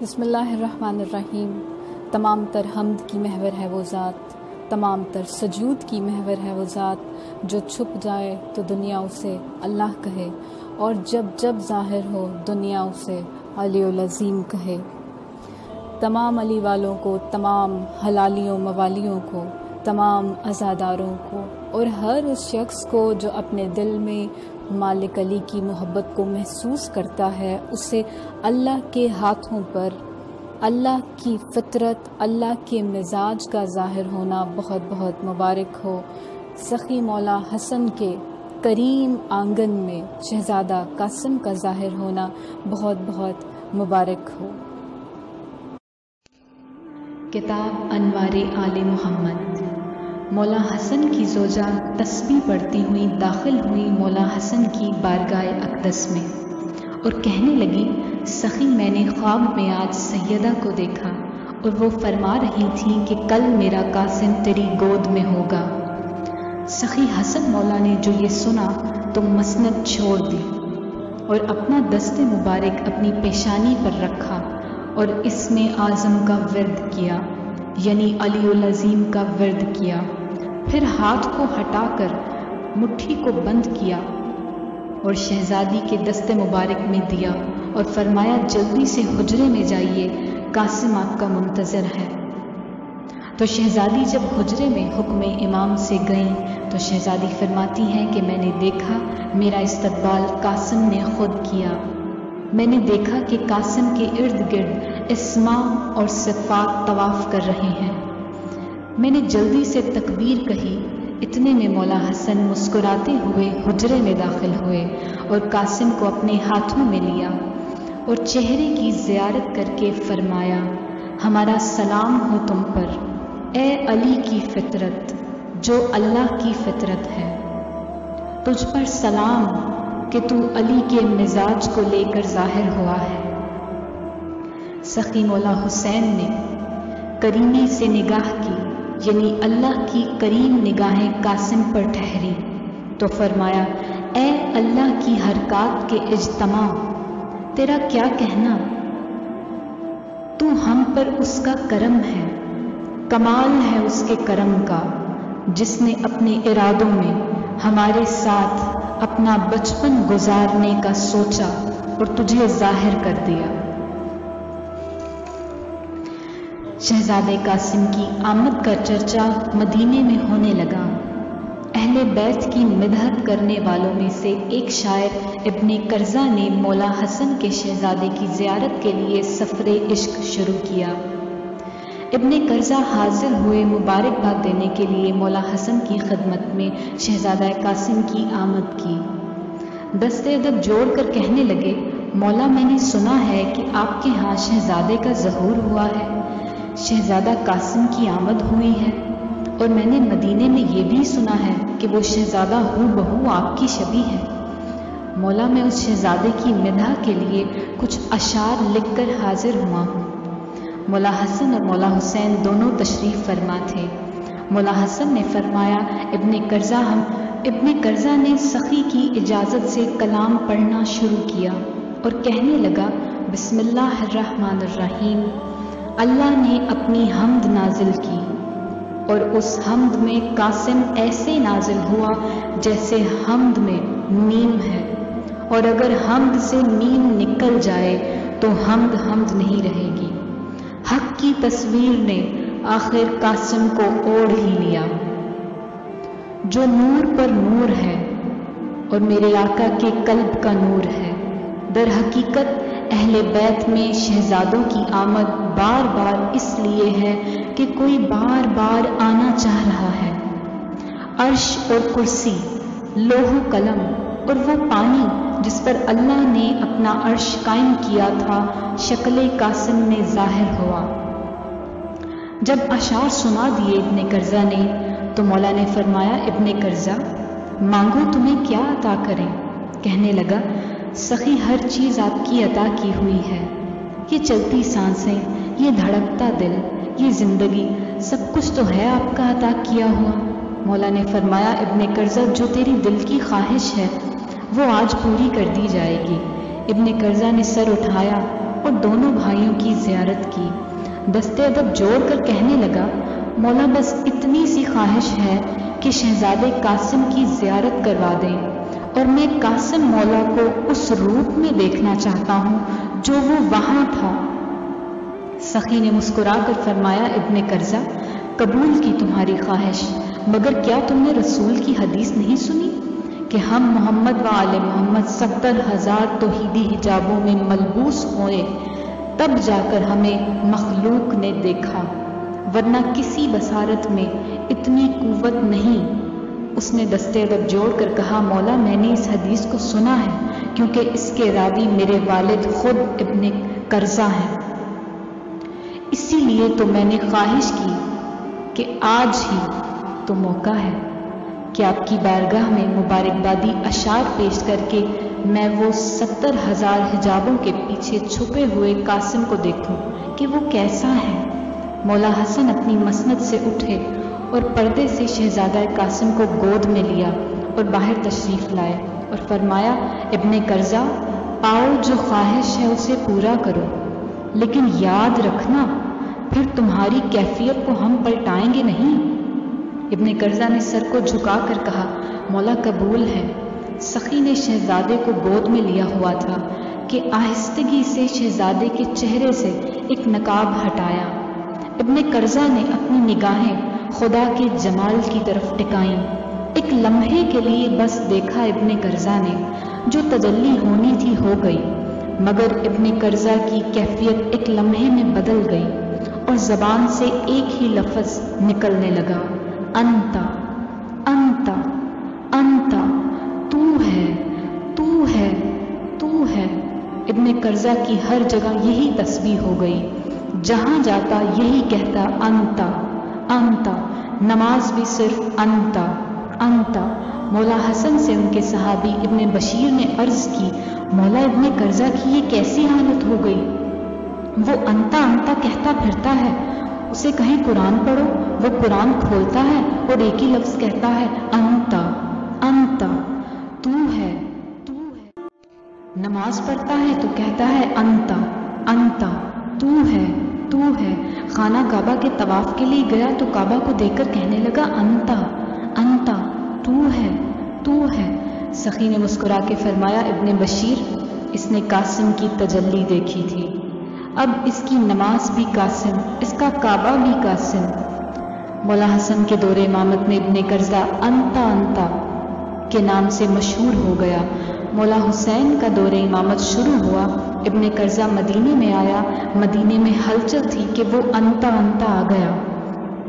بسم اللہ الرحمن الرحیم۔ تمام تر حمد کی محور ہے وہ ذات، تمام تر سجود کی محور ہے وہ ذات، جو چھپ جائے تو دنیا اسے اللہ کہے، اور جب جب ظاہر ہو دنیا اسے علی العظیم کہے۔ تمام علی والوں کو، تمام حلالیوں موالیوں کو، تمام عزاداروں کو، اور ہر اس شخص کو جو اپنے دل میں مالک علی کی محبت کو محسوس کرتا ہے، اسے اللہ کے ہاتھوں پر اللہ کی فطرت، اللہ کے مزاج کا ظاہر ہونا بہت بہت مبارک ہو۔ سخی مولا حسن کے کریم آنگن میں شہزادہ قاسم کا ظاہر ہونا بہت بہت مبارک ہو۔ کتاب انوار آل محمد۔ مولا حسن کی زوجہ تسبیح پڑھتی ہوئی داخل ہوئی مولا حسن کی بارگاہ اقدس میں اور کہنے لگی، سخی میں نے خواب میں آج سیدہ کو دیکھا اور وہ فرما رہی تھی کہ کل میرا قاسم تیری گود میں ہوگا۔ سخی حسن مولا نے جو یہ سنا تو مسند چھوڑ دی اور اپنا دست مبارک اپنی پیشانی پر رکھا اور اسم اعظم کا ورد کیا، یعنی علی العظیم کا ورد کیا۔ پھر ہاتھ کو ہٹا کر مٹھی کو بند کیا اور شہزادی کے دست مبارک میں دیا اور فرمایا، جلدی سے حجرے میں جائیے، قاسم آپ کا منتظر ہے۔ تو شہزادی جب حجرے میں حکم امام سے گئیں تو شہزادی فرماتی ہیں کہ میں نے دیکھا میرا استقبال قاسم نے خود کیا۔ میں نے دیکھا کہ قاسم کے ارد گرد اسماء اور صفات طواف کر رہے ہیں۔ میں نے جلدی سے تکبیر کہی، اتنے میں مولا حسن مسکراتے ہوئے حجرے میں داخل ہوئے اور قاسم کو اپنے ہاتھوں میں لیا اور چہرے کی زیارت کر کے فرمایا، ہمارا سلام ہو تم پر، اے علی کی فطرت جو اللہ کی فطرت ہے، تجھ پر سلام کہ تو علی کے مزاج کو لے کر ظاہر ہوا ہے۔ سخی مولا حسین نے کریمے سے نگاہ کی، یعنی اللہ کی کریم نگاہیں قاسم پر ٹھہری تو فرمایا، اے اللہ کی حرکات کے اجتماع، تیرا کیا کہنا؟ تو ہم پر اس کا کرم ہے، کمال ہے اس کے کرم کا، جس نے اپنے ارادوں میں ہمارے ساتھ اپنا بچپن گزارنے کا سوچا اور تجھے ظاہر کر دیا۔ شہزادے قاسم کی آمد کا چرچا مدینے میں ہونے لگا۔ اہل بیت کی مدحت کرنے والوں میں سے ایک شاعر ابن کرزہ نے مولا حسن کے شہزادے کی زیارت کے لیے سفر عشق شروع کیا۔ ابن کرزہ حاضر ہوئے مبارکباد دینے کے لیے مولا حسن کی خدمت میں شہزادہ قاسم کی آمد کی۔ دست ادب جوڑ کر کہنے لگے، مولا میں نے سنا ہے کہ آپ کے ہاں شہزادے کا ظہور ہوا ہے، شہزادہ قاسم کی آمد ہوئی ہے، اور میں نے مدینے میں یہ بھی سنا ہے کہ وہ شہزادہ ہو بہو آپ کی شبیہ ہے۔ مولا میں اس شہزادے کی مدح کے لیے کچھ اشعار لکھ کر حاضر ہوا ہوں۔ مولا حسن اور مولا حسین دونوں تشریف فرما تھے۔ مولا حسن نے فرمایا، ابن کرزہ نے سخی کی اجازت سے کلام پڑھنا شروع کیا اور کہنے لگا، بسم اللہ الرحمن الرحیم۔ اللہ نے اپنی حمد نازل کی اور اس حمد میں قاسم ایسے نازل ہوا جیسے حمد میں میم ہے، اور اگر حمد سے میم نکل جائے تو حمد نہیں رہے گی۔ حق کی تصویر نے آخر قاسم کو اوڑھ ہی لیا، جو نور پر نور ہے اور میرے آقا کے قلب کا نور ہے۔ در حقیقت اہل بیت میں شہزادوں کی آمد بار بار اس لیے ہے کہ کوئی بار بار آنا چاہ رہا ہے۔ عرش اور کرسی، لوح و قلم اور وہ پانی جس پر اللہ نے اپنا عرش قائم کیا تھا، شکل قاسم میں ظاہر ہوا۔ جب اشعار سنا دیے ابن کرزہ نے تو مولا نے فرمایا، ابن کرزہ مانگو تمہیں کیا عطا کریں؟ کہنے لگا، سخی ہر چیز آپ کی عطا کی ہوئی ہے، یہ چلتی سانسیں، یہ دھڑکتا دل، یہ زندگی، سب کچھ تو ہے آپ کا عطا کیا ہوا۔ مولا نے فرمایا، ابن کرزہ جو تیری دل کی خواہش ہے وہ آج پوری کر دی جائے گی۔ ابن کرزہ نے سر اٹھایا اور دونوں بھائیوں کی زیارت کی۔ دستے ادب جوڑ کر کہنے لگا، مولا بس اتنی سی خواہش ہے کہ شہزادے قاسم کی زیارت کروا دیں، اور میں قاسم مولا کو اس روپ میں دیکھنا چاہتا ہوں جو وہ وہاں تھا۔ سخی نے مسکرا کر فرمایا، ابن قرظہ، قبول کی تمہاری خواہش، مگر کیا تم نے رسول کی حدیث نہیں سنی کہ ہم محمد و آل محمد 70,000 توحیدی حجابوں میں ملبوس ہوئے تب جا کر ہمیں مخلوق نے دیکھا، ورنہ کسی بصارت میں اتنی قوت نہیں۔ اس نے دستے ادب جوڑ کر کہا، مولا میں نے اس حدیث کو سنا ہے، کیونکہ اس کے راوی میرے والد خود ابن قرظہ ہیں، اسی لیے تو میں نے خواہش کی کہ آج ہی تو موقع ہے کہ آپ کی بارگاہ میں مبارکبادی اشعار پیش کر کے میں وہ 70,000 حجابوں کے پیچھے چھپے ہوئے قاسم کو دیکھوں کہ وہ کیسا ہے۔ مولا حسن اپنی مسند سے اٹھے اور پردے سے شہزادہ قاسم کو گود میں لیا اور باہر تشریف لائے اور فرمایا، ابن قرظہ، آؤ جو خواہش ہے اسے پورا کرو، لیکن یاد رکھنا پھر تمہاری کیفیت کو ہم پلٹائیں گے نہیں۔ ابن قرظہ نے سر کو جھکا کر کہا، مولا قبول ہے۔ سخی نے شہزادے کو گود میں لیا ہوا تھا کہ آہستگی سے شہزادے کے چہرے سے ایک نقاب ہٹایا۔ ابن قرظہ نے اپنی نگاہیں خدا کے جمال کی طرف ٹکائیں۔ ایک لمحے کے لیے بس دیکھا ابن قرظہ نے، جو تجلی ہونی تھی ہو گئی، مگر ابن قرظہ کی کیفیت ایک لمحے میں بدل گئی اور زبان سے ایک ہی لفظ نکلنے لگا، انتا انتا انتا، تو ہے تو ہے تو ہے۔ ابن قرظہ کی ہر جگہ یہی تسبیح ہو گئی، جہاں جاتا یہی کہتا، انتا انتا، نماز بھی صرف انتا انتا۔ مولا حسن سے ان کے صحابی ابن بشیر نے عرض کی، مولا ابن قرظہ کی یہ کیسی حالت ہو گئی؟ وہ انتا انتا کہتا پھرتا ہے، اسے کہیں قرآن پڑھو، وہ قرآن کھولتا ہے اور ایک ہی لفظ کہتا ہے، انتا انتا، تو ہے تو ہے۔ نماز پڑھتا ہے تو کہتا ہے، انتا انتا، تو ہے تو ہے۔ خانہ کعبہ کے طواف کے لیے گیا تو کعبہ کو دیکھ کر کہنے لگا، انتا انتا، تو ہے تو ہے۔ سخی نے مسکرا کے فرمایا، ابن بشیر، اس نے قاسم کی تجلی دیکھی تھی، اب اس کی نماز بھی قاسم، اس کا کعبہ بھی قاسم۔ مولا حسن کے دور امامت میں ابن قرظہ انتا انتا کے نام سے مشہور ہو گیا۔ مولا حسین کا دور امامت شروع ہوا، ابن قرظہ مدینے میں آیا، مدینے میں ہلچل تھی کہ وہ انتا انتا آ گیا۔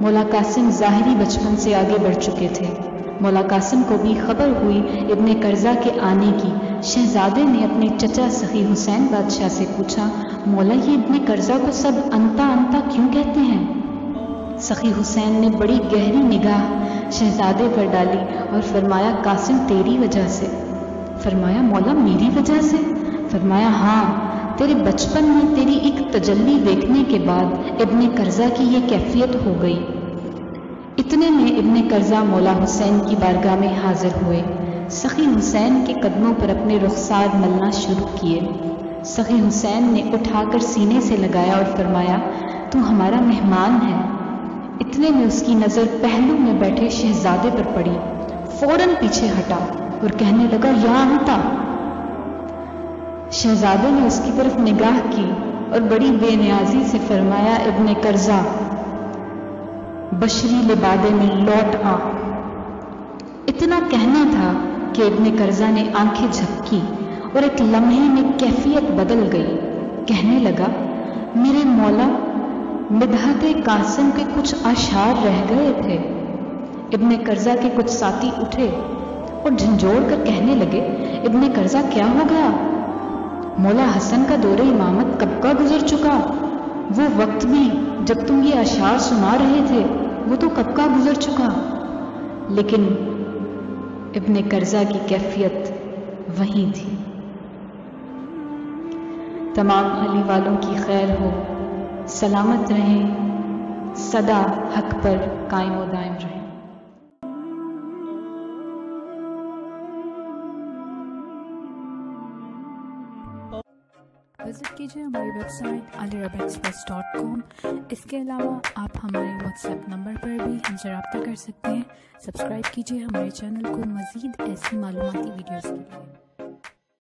مولا قاسم ظاہری بچپن سے آگے بڑھ چکے تھے۔ مولا قاسم کو بھی خبر ہوئی ابن قرظہ کے آنے کی۔ شہزادے نے اپنے چچا سخی حسین بادشاہ سے پوچھا، مولا یہ ابن قرظہ کو سب انتا انتا کیوں کہتے ہیں؟ سخی حسین نے بڑی گہری نگاہ شہزادے پر ڈالی اور فرمایا، قاسم تیری وجہ سے۔ فرمایا، مولا میری وجہ سے؟ فرمایا، ہاں، تیرے بچپن میں تیری ایک تجلی دیکھنے کے بعد ابن قرظہ کی یہ کیفیت ہو گئی۔ اتنے میں ابن قرظہ مولا حسین کی بارگاہ میں حاضر ہوئے۔ سخی حسین کے قدموں پر اپنے رخسار ملنا شروع کیے۔ سخی حسین نے اٹھا کر سینے سے لگایا اور فرمایا، تو ہمارا مہمان ہے۔ اتنے میں اس کی نظر پہلو میں بیٹھے شہزادے پر پڑی، فوراً پیچھے ہٹا اور کہنے لگا، یا انتا۔ شہزادے نے اس کی طرف نگاہ کی اور بڑی بے نیازی سے فرمایا، ابن قرظہ، بشری لبادے میں لوٹ آ۔ اتنا کہنا تھا کہ ابن قرظہ نے آنکھیں جھپکی اور ایک لمحے میں کیفیت بدل گئی۔ کہنے لگا، میرے مولا، مدحت قاسم کے کچھ اشعار رہ گئے تھے۔ ابن قرظہ کے کچھ ساتھی اٹھے اور جھنجھوڑ کر کہنے لگے، ابن قرظہ کیا ہو گیا؟ مولا حسن کا دور امامت کب کا گزر چکا؟ وہ وقت بھی جب تم یہ اشعار سنا رہے تھے وہ تو کب کا گزر چکا۔ لیکن ابن قرظہ کی کیفیت وہیں تھی۔ تمام علی والوں کی خیر ہو، سلامت رہیں، سدا حق پر قائم و دائم رہیں۔ وزٹ کیجیے ہماری ویب سائٹ alirabexpress.com۔ اس کے علاوہ آپ ہمارے واٹس ایپ نمبر پر بھی ہم سے رابطہ کر سکتے ہیں۔ سبسکرائب کیجیے ہمارے چینل کو مزید ایسی معلوماتی ویڈیوز کے لیے۔